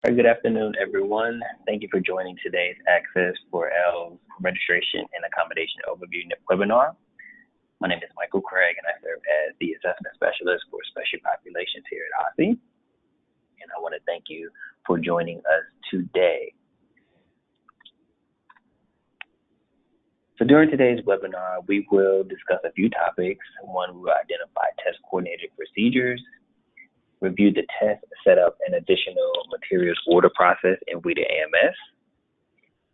Good afternoon, everyone. Thank you for joining today's Access for ELLs Registration and Accommodation Overview webinar. My name is Michael Craig, and I serve as the Assessment Specialist for Special Populations here at OSSE. And I want to thank you for joining us today. So during today's webinar, we will discuss a few topics. One, we will identify test coordinated procedures, review the test setup and additional materials order process in WIDA AMS,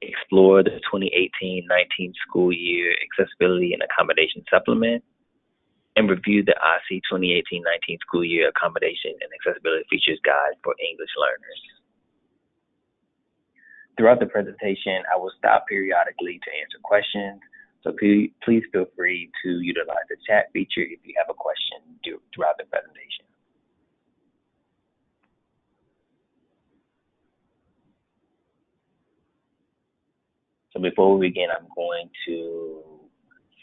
explore the 2018-19 school year accessibility and accommodation supplement, and review the OSSE 2018-19 school year accommodation and accessibility features guide for English learners. Throughout the presentation, I will stop periodically to answer questions, so please feel free to utilize the chat feature if you have a question throughout the presentation. So before we begin, I'm going to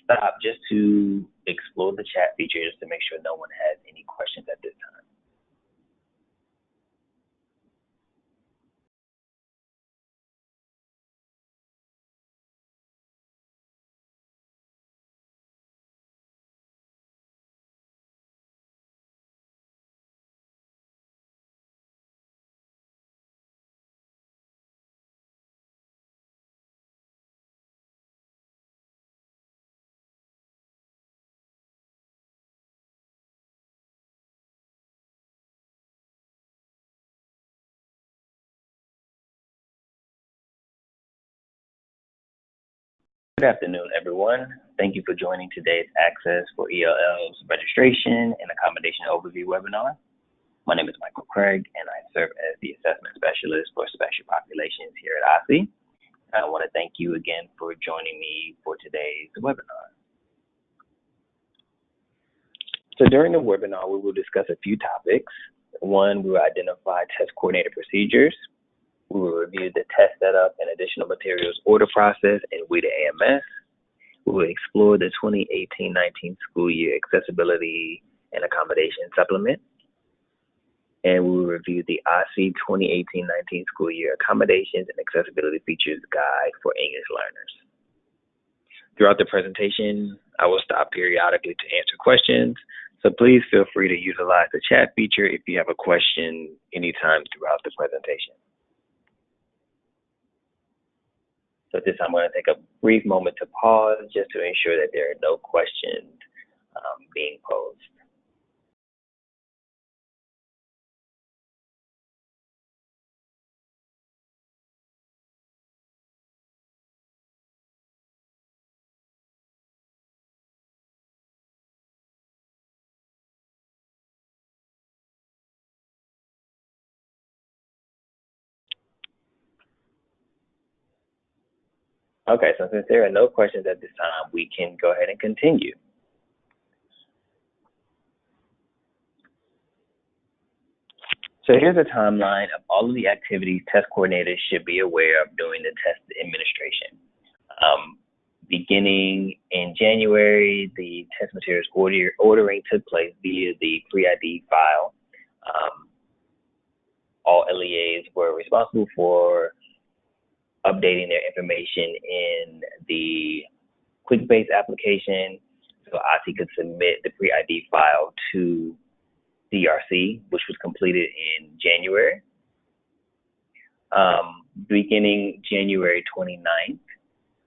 stop just to explore the chat feature just to make sure no one has any questions at this time. Good afternoon, everyone. Thank you for joining today's Access for ELLs Registration and Accommodation Overview webinar. My name is Michael Craig, and I serve as the Assessment Specialist for Special Populations here at OSSE. I want to thank you again for joining me for today's webinar. So during the webinar, we will discuss a few topics. One, we will identify test coordinated procedures. We will review the test setup and additional materials order process in WIDA AMS. We will explore the 2018-19 school year accessibility and accommodation supplement. And we will review the OSSE 2018-19 school year accommodations and accessibility features guide for English learners. Throughout the presentation, I will stop periodically to answer questions. So please feel free to utilize the chat feature if you have a question anytime throughout the presentation. So at this time, I'm going to take a brief moment to pause just to ensure that there are no questions being posed. Okay, so since there are no questions at this time, we can go ahead and continue. So here's a timeline of all of the activities test coordinators should be aware of during the test administration. Beginning in January, the test materials ordering took place via the pre-ID file. All LEAs were responsible for updating their information in the QuickBase application, so OSSE could submit the pre-ID file to DRC, which was completed in January. Beginning January 29th,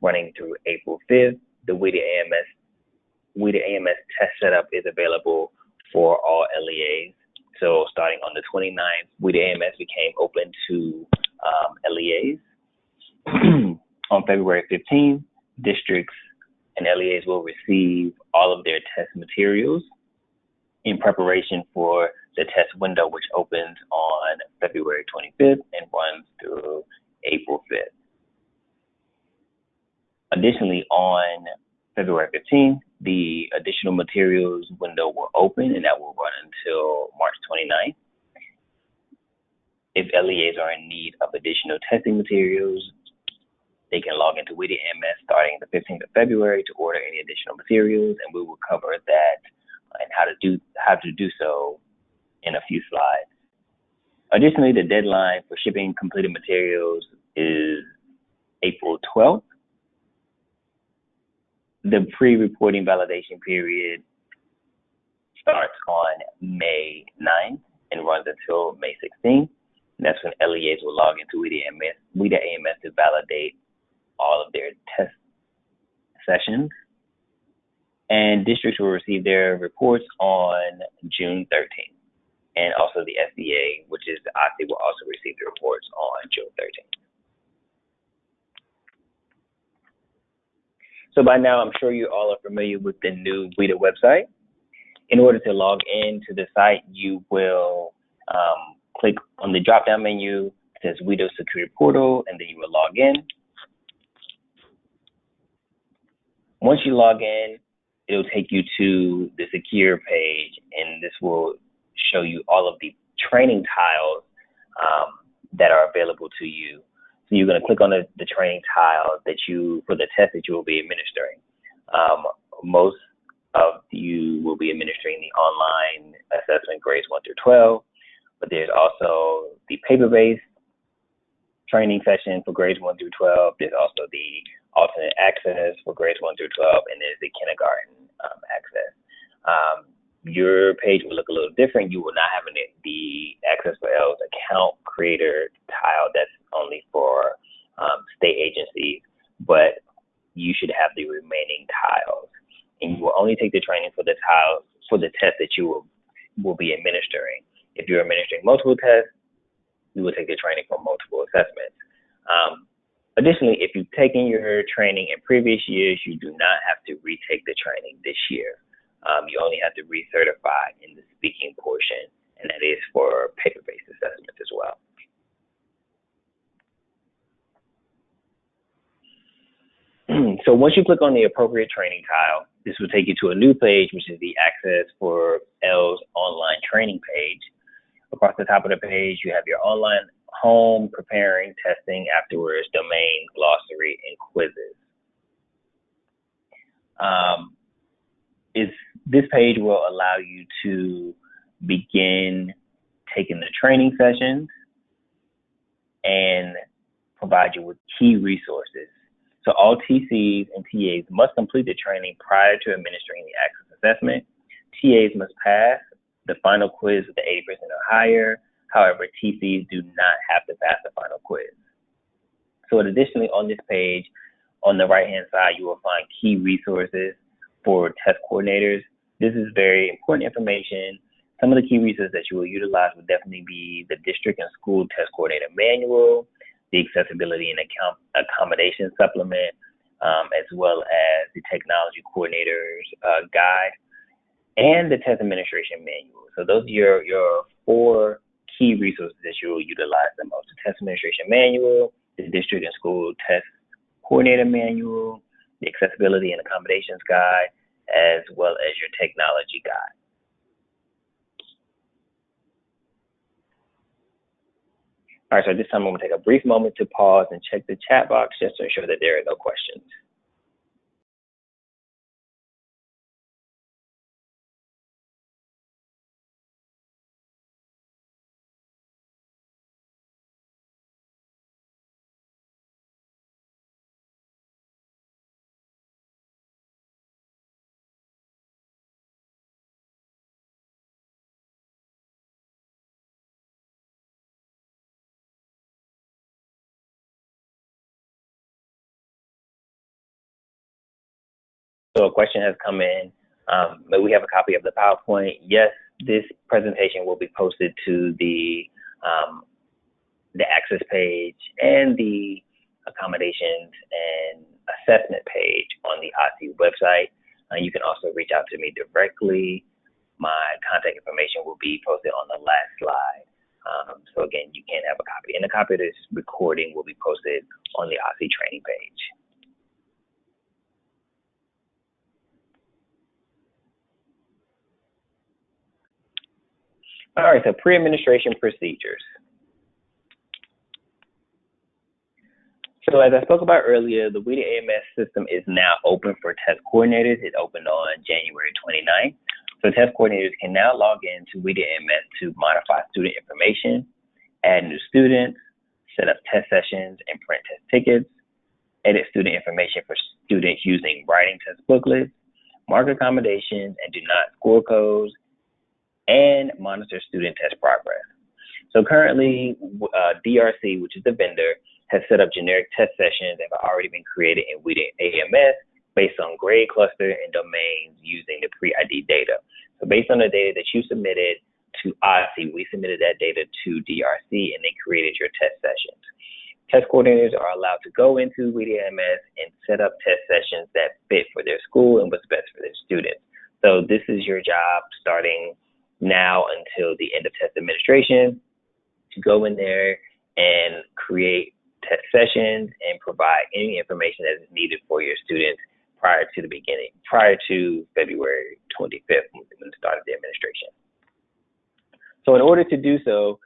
running through April 5th, the WIDA AMS test setup is available for all LEAs. So starting on the 29th, WIDA AMS became open to LEAs. On February 15th, districts and LEAs will receive all of their test materials in preparation for the test window, which opens on February 25th and runs through April 5th. Additionally, on February 15th, the additional materials window will open, and that will run until March 29th. If LEAs are in need of additional testing materials, they can log into WIDA AMS starting the 15th of February to order any additional materials, and we will cover that and how to do so in a few slides. Additionally, the deadline for shipping completed materials is April 12th. The pre-reporting validation period starts on May 9th and runs until May 16th. And that's when LEAs will log into WIDA AMS to validate all of their test sessions. And districts will receive their reports on June 13th. And also the SDA, which is the OSSE, will also receive the reports on June 13th. So by now, I'm sure you all are familiar with the new WIDA website. In order to log into the site, you will click on the drop-down menu. It says WIDA Security Portal, and then you will log in. Once you log in, it'll take you to the secure page, and this will show you all of the training tiles that are available to you. So you're going to click on the training tile for the test that you will be administering. Most of you will be administering the online assessment grades 1 through 12, but there's also the paper-based training session for grades 1 through 12. There's also the alternate access for grades 1 through 12, and there's the kindergarten access. Your page will look a little different. You will not have the Access for ELLs account creator tile that's only for state agencies, but you should have the remaining tiles. And you will only take the training for the tiles for the test that you will be administering. If you're administering multiple tests, you will take the training for multiple assessments. Additionally, if you've taken your training in previous years, you do not have to retake the training this year. You only have to recertify in the speaking portion, and that is for paper-based assessments as well. So once you click on the appropriate training tile, this will take you to a new page, which is the Access for ELLs online training page. Across the top of the page, you have your online home, preparing, testing, afterwards, domain, glossary, and quizzes. This page will allow you to begin taking the training sessions and provide you with key resources. So all TCs and TAs must complete the training prior to administering the Access assessment. TAs must pass the final quiz with the 80% or higher. However, TCs do not have to pass the final quiz. So additionally, on this page, on the right-hand side, you will find key resources for test coordinators. This is very important information. Some of the key resources that you will utilize would definitely be the district and school test coordinator manual, the accessibility and accommodation supplement, as well as the technology coordinator's guide, and the test administration manual. So those are your 4 key resources that you will utilize the most: the test administration manual, the district and school test coordinator manual, the accessibility and accommodations guide, as well as your technology guide. All right, so at this time, I'm going to take a brief moment to pause and check the chat box just to ensure that there are no questions. So a question has come in, but we have a copy of the PowerPoint. Yes, this presentation will be posted to the Access page and the Accommodations and Assessment page on the OSSE website. You can also reach out to me directly. My contact information will be posted on the last slide. So again, you can have a copy. And a copy of this recording will be posted on the OSSE training page. All right, so pre-administration procedures. So as I spoke about earlier, the WIDA AMS system is now open for test coordinators. It opened on January 29th. So test coordinators can now log in to WIDA AMS to modify student information, add new students, set up test sessions and print test tickets, edit student information for students using writing test booklets, mark accommodations and do not score codes, and monitor student test progress. So currently, DRC, which is the vendor, has set up generic test sessions that have already been created in WIDA AMS based on grade cluster and domains using the pre-ID data. So based on the data that you submitted to OSSE, we submitted that data to DRC and they created your test sessions. Test coordinators are allowed to go into WIDA AMS and set up test sessions that fit for their school and what's best for their students. So this is your job starting now until the end of test administration, to go in there and create test sessions and provide any information that is needed for your students prior to February 25th, when the start of the administration. So in order to do so,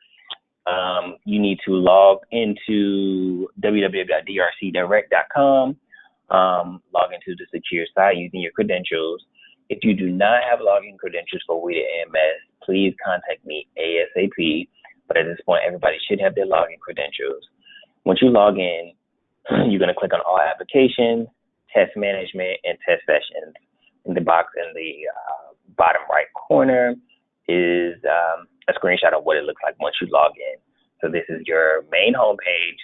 you need to log into www.drcdirect.com, log into the secure site using your credentials. If you do not have login credentials for WIDA AMS, please contact me ASAP. But at this point, everybody should have their login credentials. Once you log in, you're going to click on All Applications, Test Management, and Test Sessions. In the box in the bottom right corner is a screenshot of what it looks like once you log in. So this is your main homepage.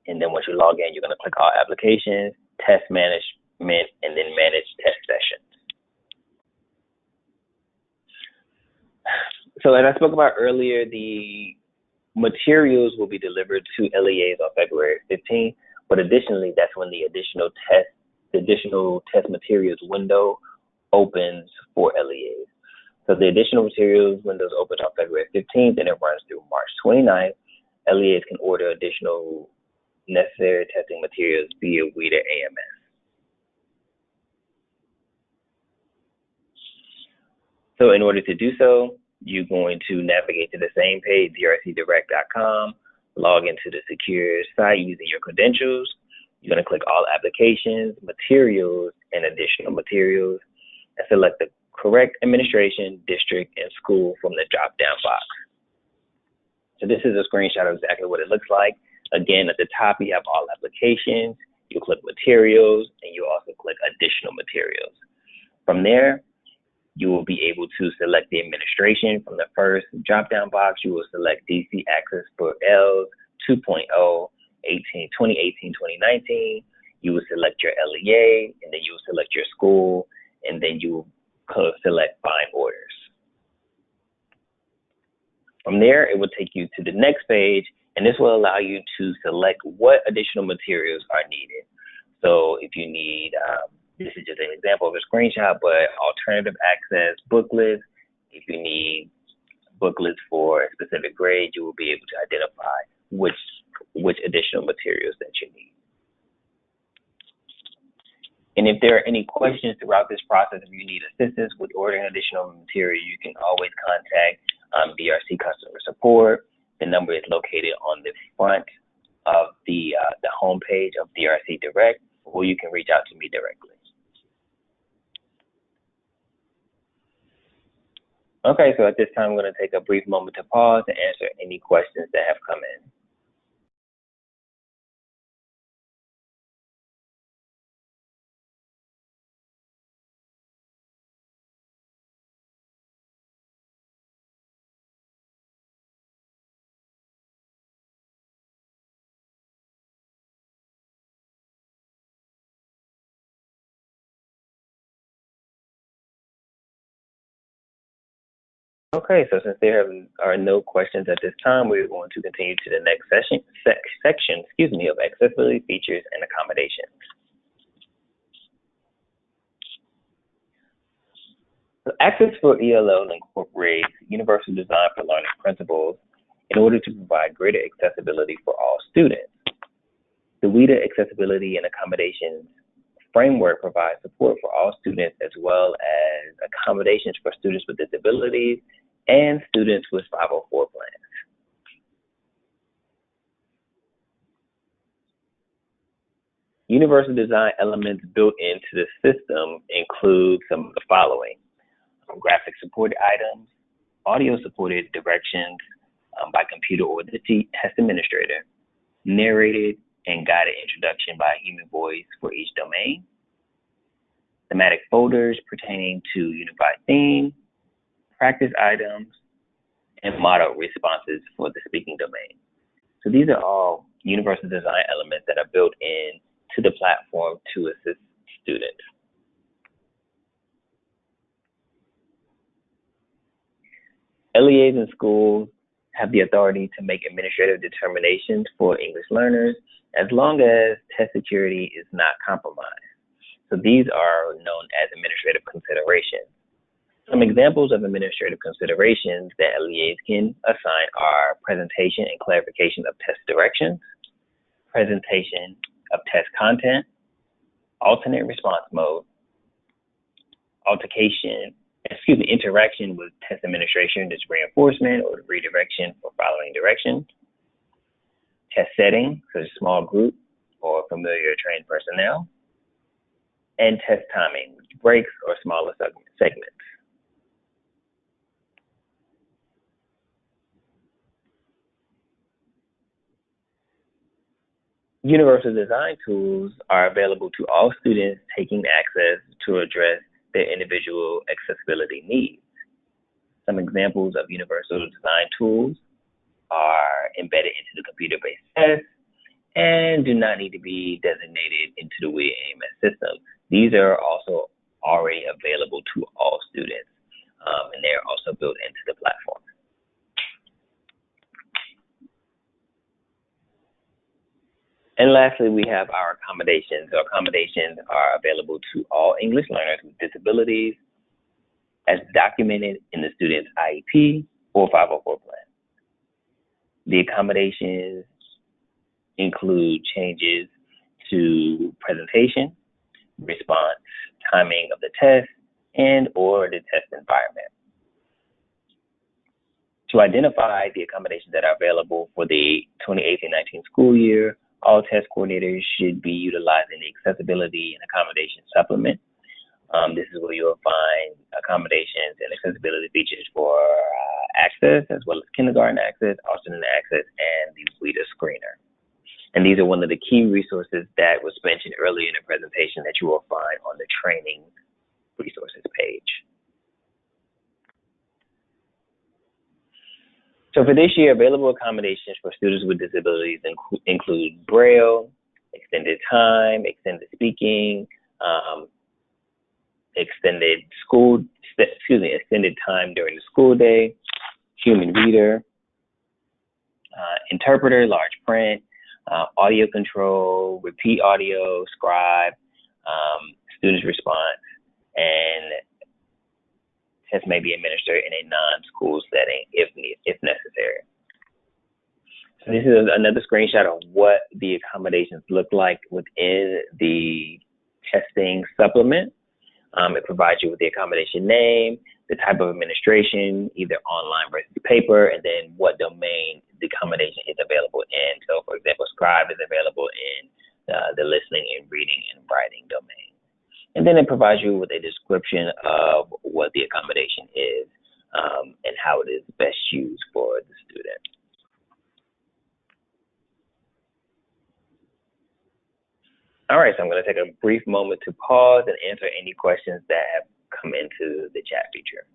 And then once you log in, you're going to click All Applications, Test Management, and then Manage Test Sessions. So as I spoke about earlier, the materials will be delivered to LEAs on February 15th, but additionally, that's when the additional test materials window opens for LEAs. So the additional materials windows open on February 15th and it runs through March 29th. LEAs can order additional necessary testing materials via WIDA AMS. So in order to do so, you're going to navigate to the same page, drcdirect.com, log into the secure site using your credentials. You're going to click All Applications, Materials, and Additional Materials, and select the correct administration, district, and school from the drop-down box. So this is a screenshot of exactly what it looks like. Again, at the top, you have All Applications. You click Materials, and you also click Additional Materials. From there, you will be able to select the administration. From the first drop-down box, you will select DC Access for ELLs 2.0, 2018-2019. You will select your LEA, and then you will select your school, and then you will select Find Orders. From there, it will take you to the next page, and this will allow you to select what additional materials are needed. So if you need, this is just an example of a screenshot, but alternative access booklets, if you need booklets for a specific grade, you will be able to identify which additional materials that you need. And if there are any questions throughout this process, if you need assistance with ordering additional material, you can always contact DRC customer support. The number is located on the front of the homepage of DRC Direct, or you can reach out to me directly. Okay, so at this time, I'm going to take a brief moment to pause and answer any questions that have come in. Okay, so since there are no questions at this time, we're going to continue to the next section of accessibility features and accommodations. So Access for ELL incorporates universal design for learning principles in order to provide greater accessibility for all students. The WIDA Accessibility and Accommodations framework provides support for all students as well as accommodations for students with disabilities and students with 504 plans. Universal design elements built into the system include some of the following: graphic supported items, audio supported directions, by computer or the test administrator, narrated and guided introduction by a human voice for each domain, thematic folders pertaining to unified theme, practice items, and model responses for the speaking domain. So these are all universal design elements that are built in to the platform to assist students. LEAs in schools have the authority to make administrative determinations for English learners as long as test security is not compromised. So these are known as administrative considerations. Some examples of administrative considerations that LEAs can assign are presentation and clarification of test directions, presentation of test content, alternate response mode, interaction with test administration, this reinforcement or redirection for following directions, test setting, such as small group or familiar trained personnel, and test timing, breaks or smaller segments. Universal design tools are available to all students taking access to address their individual accessibility needs. Some examples of universal design tools are embedded into the computer-based test and do not need to be designated into the WIA AMS system. These are also already available to all students, and they're also built into the platform. And lastly, we have our accommodations. So accommodations are available to all English learners with disabilities as documented in the student's IEP or 504 plan. The accommodations include changes to presentation, response, timing of the test, and or the test environment. To identify the accommodations that are available for the 2018-19 school year, all test coordinators should be utilizing the accessibility and accommodation supplement. This is where you'll find accommodations and accessibility features for access, as well as kindergarten access, alternate access, and the WIDA screener. And these are one of the key resources that was mentioned earlier in the presentation that you will find on the training resources page. So for this year, available accommodations for students with disabilities include Braille, extended time, extended speaking, extended time during the school day, human reader, interpreter, large print, audio control, repeat audio, scribe, students response, and tests may be administered in a non-school setting if necessary. So this is another screenshot of what the accommodations look like within the testing supplement. It provides you with the accommodation name, the type of administration, either online versus paper, and then what domain the accommodation is available in. So, for example, Scribe is available in the listening and reading and writing domain. And then it provides you with a description of what the accommodation is and how it is best used for the student. All right, so I'm going to take a brief moment to pause and answer any questions that have come into the chat feature.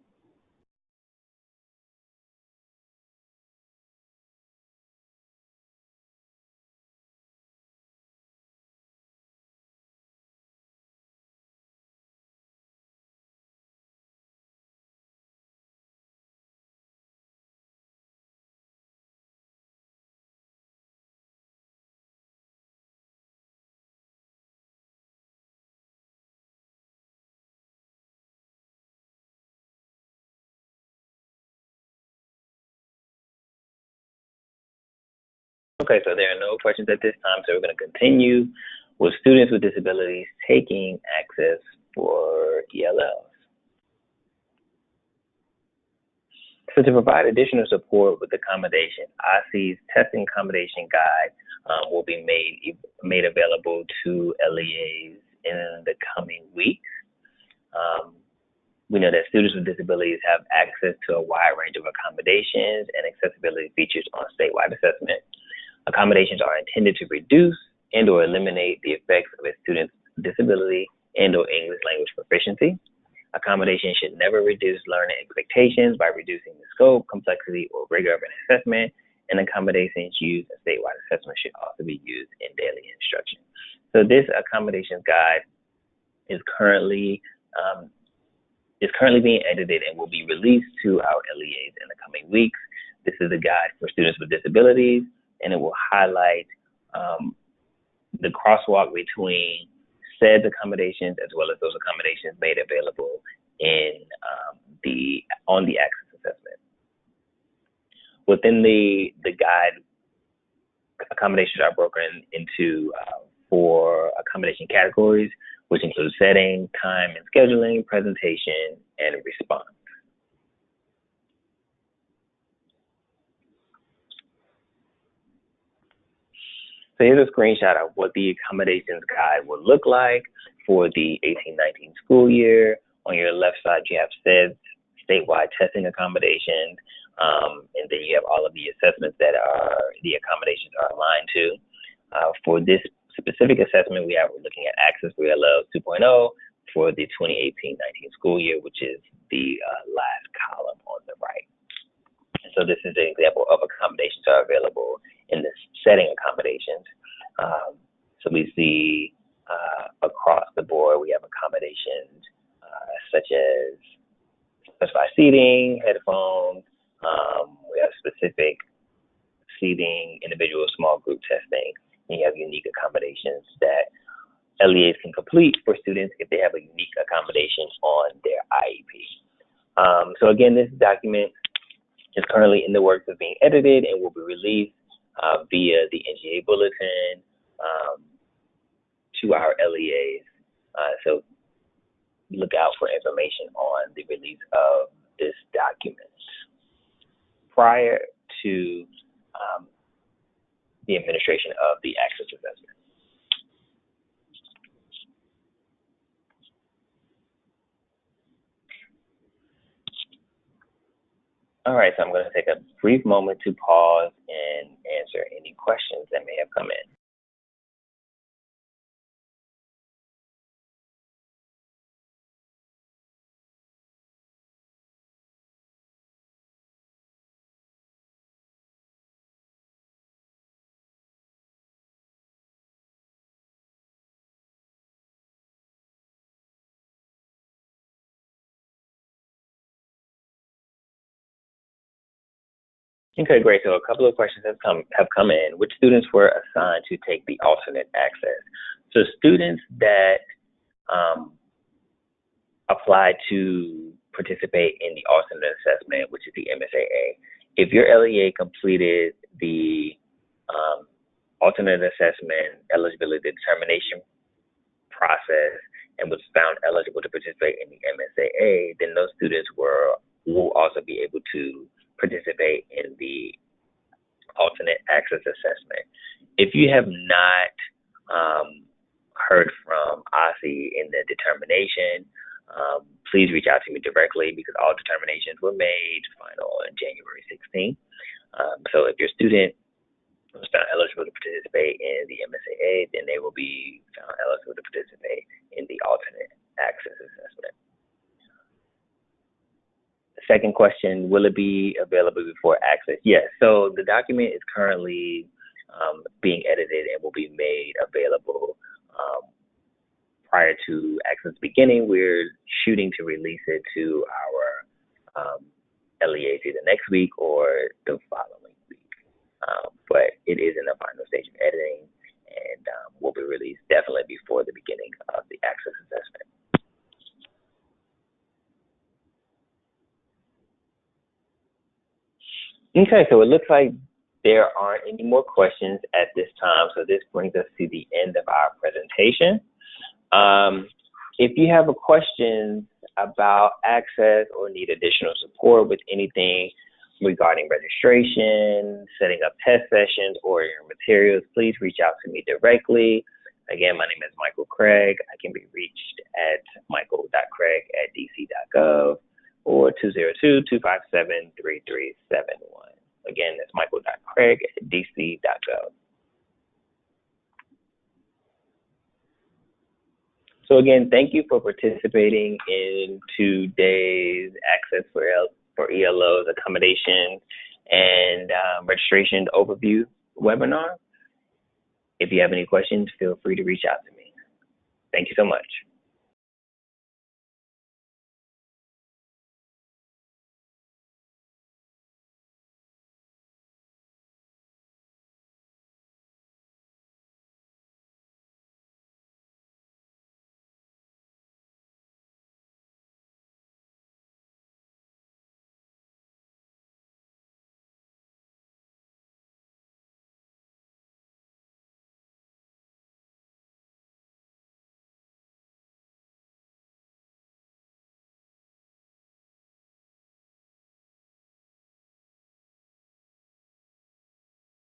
Okay, so there are no questions at this time, so we're going to continue with students with disabilities taking access for ELLs. So to provide additional support with accommodation, OSSE's testing accommodation guide will be made available to LEAs in the coming weeks. We know that students with disabilities have access to a wide range of accommodations and accessibility features on statewide assessment. Accommodations are intended to reduce and or eliminate the effects of a student's disability and or English language proficiency. Accommodations should never reduce learning expectations by reducing the scope, complexity, or rigor of an assessment, and accommodations used in statewide assessment should also be used in daily instruction. So this accommodations guide is currently being edited and will be released to our LEAs in the coming weeks. This is a guide for students with disabilities, and it will highlight the crosswalk between said accommodations as well as those accommodations made available in on the access assessment. Within the guide, accommodations are broken into 4 accommodation categories, which include setting, time and scheduling, presentation, and response. So here's a screenshot of what the accommodations guide will look like for the 18-19 school year. On your left side, you have said statewide testing accommodations, and then you have all of the assessments that the accommodations are aligned to. For this specific assessment, we're looking at Access for ELLs 2.0 for the 2018-19 school year, which is the last column on the right. And so this is an example of accommodations that are available in the setting accommodations. So we see across the board, we have accommodations such as specified seating, headphones, we have specific seating, individual small group testing, and you have unique accommodations that LEAs can complete for students if they have a unique accommodation on their IEP. So again, this document is currently in the works of being edited and will be released via the NGA bulletin to our LEAs. So look out for information on the release of this document prior to the administration of the access assessment. All right, so I'm going to take a brief moment to pause and answer any questions that may have come in. Okay, great. So a couple of questions have come in. Which students were assigned to take the alternate access? So students that applied to participate in the alternate assessment, which is the MSAA. If your LEA completed the alternate assessment eligibility determination process and was found eligible to participate in the MSAA, then those students will also be able to participate in the alternate access assessment. If you have not heard from OSSE in the determination, please reach out to me directly because all determinations were made final on January 16th. So if your student was found eligible to participate in the MSAA, then they will be found eligible to participate in the alternate access assessment. Second question, will it be available before access? Yes, so the document is currently being edited and will be made available prior to access beginning. We're shooting to release it to our LEAs either next week or the following week. But it is in the final stage of editing and will be released definitely before the beginning of the access assessment. Okay, so it looks like there aren't any more questions at this time. So this brings us to the end of our presentation. If you have a question about access or need additional support with anything regarding registration, setting up test sessions, or your materials, please reach out to me directly. Again, my name is Michael Craig. I can be reached at michael.craig@dc.gov or 202-257-3371. Again, that's michael.craig@dc.gov. So again, thank you for participating in today's Access for ELLs Accommodation and Registration Overview webinar. If you have any questions, feel free to reach out to me. Thank you so much.